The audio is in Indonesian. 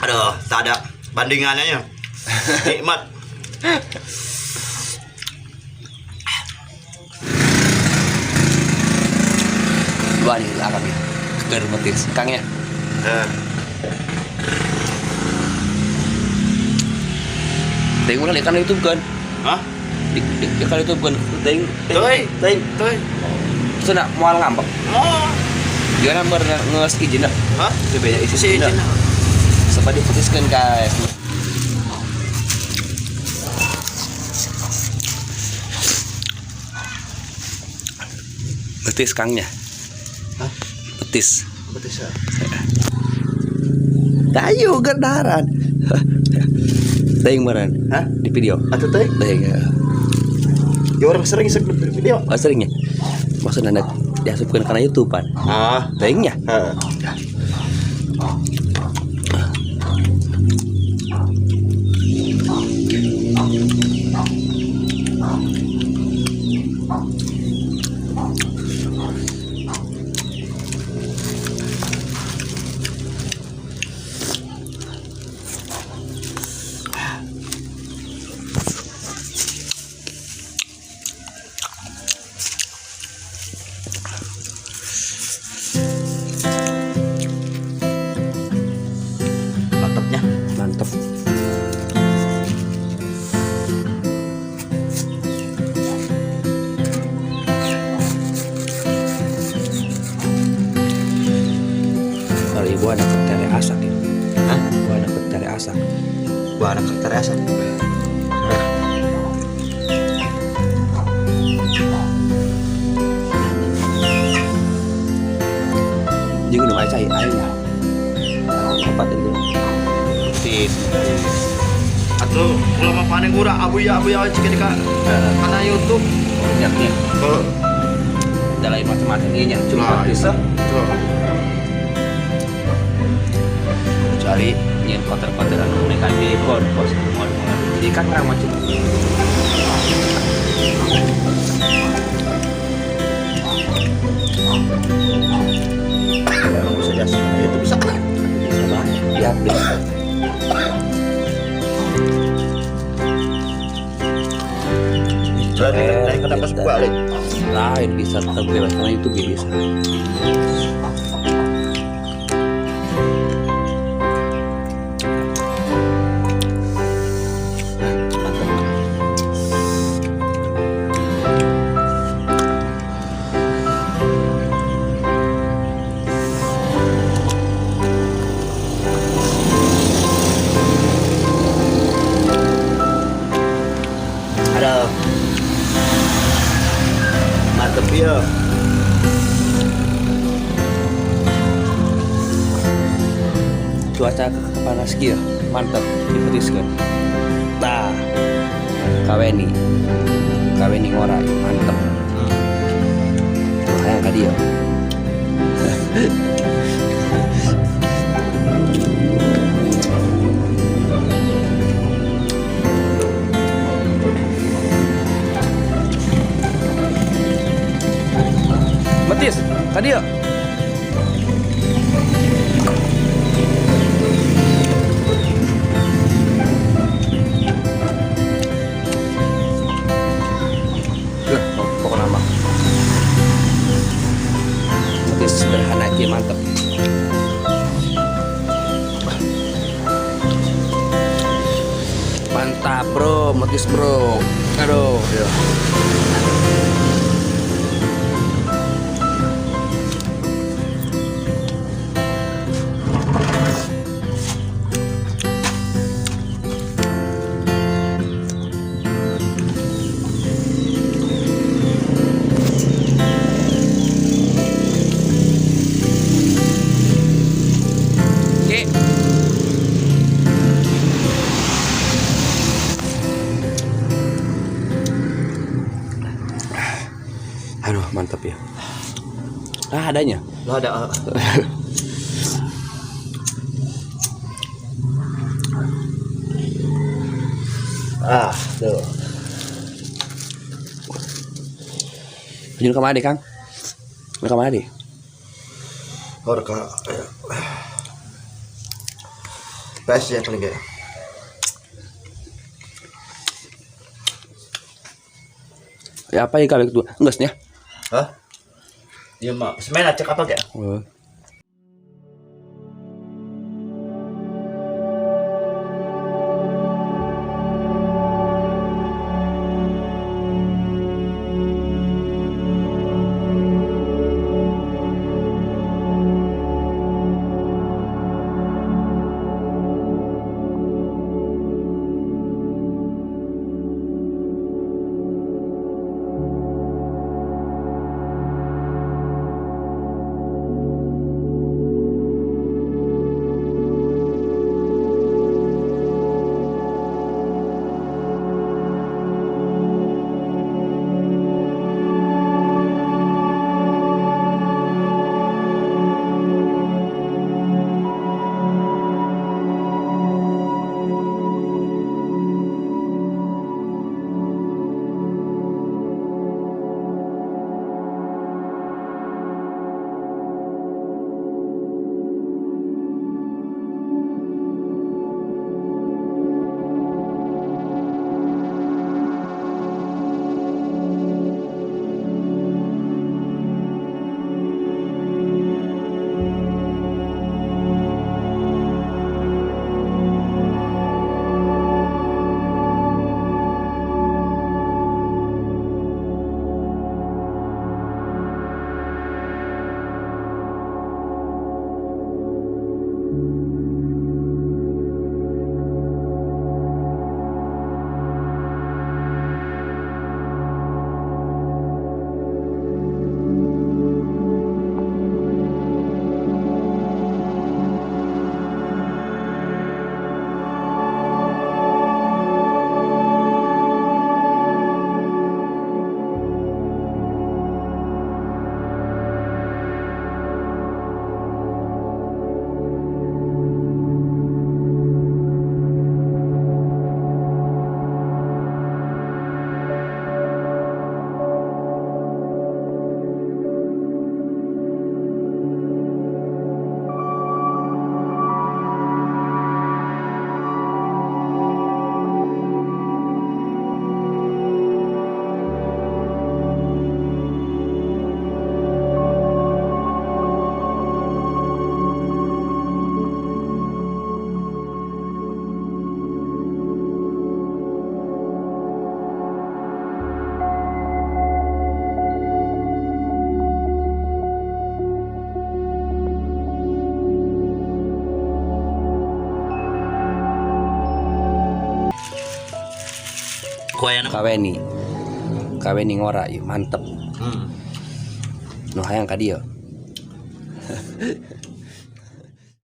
Aduh, tak ada bandingannya ya. Nikmat. Dua nih lah kami. Keker metis kangnya. Tengok lah ikan itu bukan. Hah? Ikan itu bukan. Teng. Tuh. Sudah mual ngambek. Oh. Dia nomor nges izin dah. Hah? Lebih banyak isi Si izin. Sebab diputuskan guys. Betis kangnya. Hah? Betis. Betis ya. Dayu gendaran. Teng meren. Hah? Di video. Atau teh? Teng. Ya orang sering sekali video. Oh seringnya. Maksudnya anak diasupkan karena YouTubean. Ah, Tengnya. heeh. Mantapnya. Mantap. Kalau ibu anak ketare asak ya. Hah? Ibu anak ketare asak. Gua anak terasa. Jadi minum air cair airnya. Apa tadi? Tis. Atau kalau mau panen gura abu ya cik dekat mana YouTube. Minyaknya. Kalau Ada lain macam-macam ini cuma cuma bisa. Coba. Kecuali nyen kotor-kotoran mereka di pos jadi kan orang macam Kalau bisa jas. Itu bisa. ya Dari kenapa suka lagi? lain bisa terbebas karena itu bisa. Ada mantep ya. Cuaca panas kia mantap dipetiskan. Nah kaweni ngorai mantap. Kayak tadi ya. Matis, tadi ya. Pokok nama. Matis sederhana aja mantep. Mantap bro, Matis bro. Aduh. Ya. Aduh mantap ya. Adanya. Lo ada. Tuh. Lanjut ke mana Kang? Ke mana Orka. Best ya paling kayak. Ya apa ya kalau itu? Enggak sih ya? Hah? Iya mak, semen cek apa kayak? Oh. Kue enak. Kaweni ngora yuk mantep. No hayang ka dia.